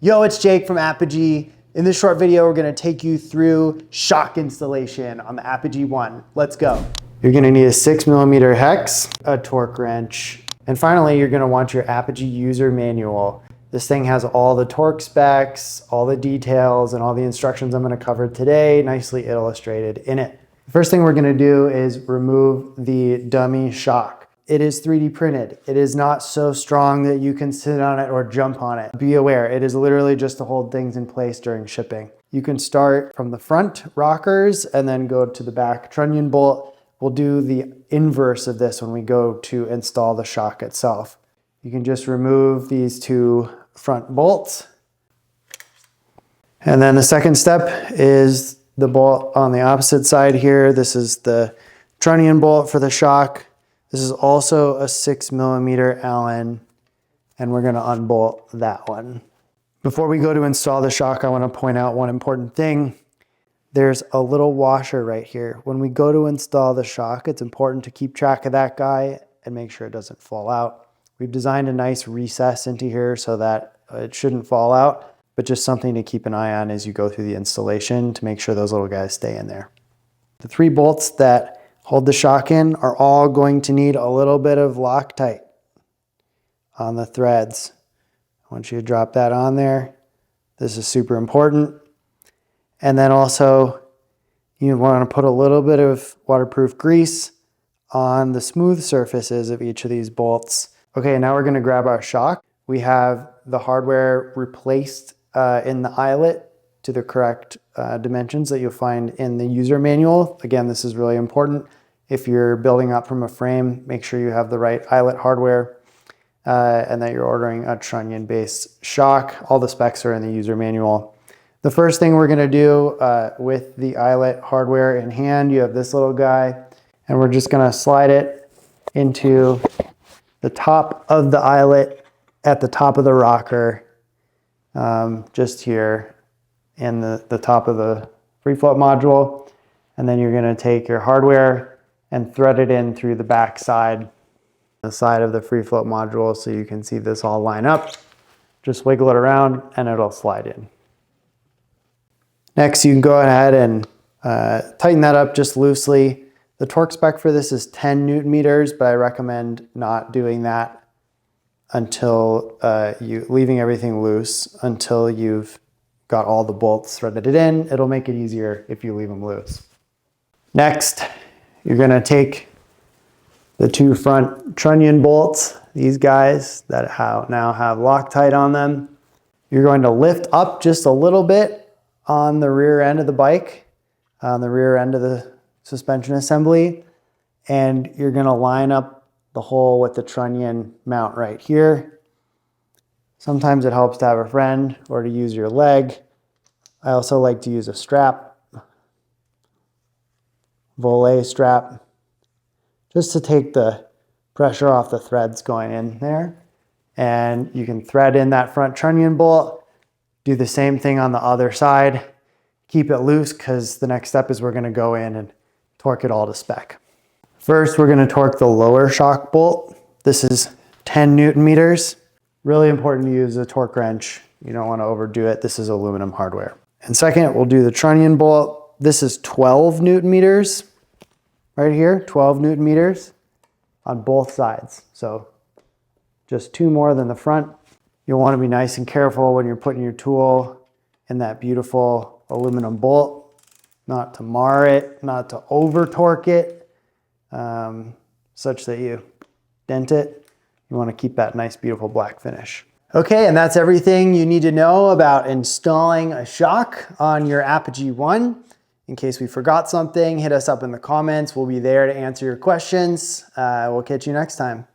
Yo, it's Jake from Apogee. In this short video, we're gonna take you through shock installation on the Apogee One. Let's go. You're gonna need a 6mm hex, a torque wrench, and finally, you're gonna want your Apogee user manual. This thing has all the torque specs, all the details, and all the instructions I'm gonna cover today, nicely illustrated in it. The first thing we're gonna do is remove the dummy shock. It is 3D printed. It is not so strong that you can sit on it or jump on it. Be aware, it is literally just to hold things in place during shipping. You can start from the front rockers and then go to the back trunnion bolt. We'll do the inverse of this when we go to install the shock itself. You can just remove these two front bolts. And then the second step is the bolt on the opposite side here. This is the trunnion bolt for the shock. This is also a 6mm Allen, and we're gonna unbolt that one. Before we go to install the shock, I wanna point out one important thing. There's a little washer right here. When we go to install the shock, it's important to keep track of that guy and make sure it doesn't fall out. We've designed a nice recess into here so that it shouldn't fall out, but just something to keep an eye on as you go through the installation to make sure those little guys stay in there. The 3 bolts that hold the shock in are all going to need a little bit of Loctite on the threads. I want you to drop that on there. This is super important. And then also you want to put a little bit of waterproof grease on the smooth surfaces of each of these bolts. Okay, now we're going to grab our shock. We have the hardware replaced in the eyelet to the correct dimensions that you'll find in the user manual. Again, this is really important. If you're building up from a frame, make sure you have the right eyelet hardware and that you're ordering a trunnion-based shock. All the specs are in the user manual. The first thing we're gonna do with the eyelet hardware in hand, you have this little guy, and we're just gonna slide it into the top of the eyelet at the top of the rocker, just here in the top of the free float module. And then you're gonna take your hardware and thread it in through the back side, the side of the free float module, so you can see this all line up. Just wiggle it around and it'll slide in. Next, you can go ahead and tighten that up just loosely. The torque spec for this is 10 Newton meters, but I recommend not doing that until leaving everything loose until you've got all the bolts threaded in. It'll make it easier if you leave them loose. Next, you're gonna take the 2 front trunnion bolts, these guys that now have Loctite on them. You're going to lift up just a little bit on the rear end of the bike, on the rear end of the suspension assembly, and you're gonna line up the hole with the trunnion mount right here. Sometimes it helps to have a friend or to use your leg. I also like to use a strap, volet strap, just to take the pressure off the threads going in there. And you can thread in that front trunnion bolt, do the same thing on the other side. Keep it loose because the next step is we're gonna go in and torque it all to spec. First, we're gonna torque the lower shock bolt. This is 10 Newton meters. Really important to use a torque wrench. You don't wanna overdo it. This is aluminum hardware. And second, we'll do the trunnion bolt. This is 12 Newton meters. Right here, 12 Newton meters on both sides. So just 2 more than the front. You'll want to be nice and careful when you're putting your tool in that beautiful aluminum bolt, not to mar it, not to over torque it, such that you dent it. You want to keep that nice, beautiful black finish. Okay, and that's everything you need to know about installing a shock on your Apogee One. In case we forgot something, hit us up in the comments. We'll be there to answer your questions. We'll catch you next time.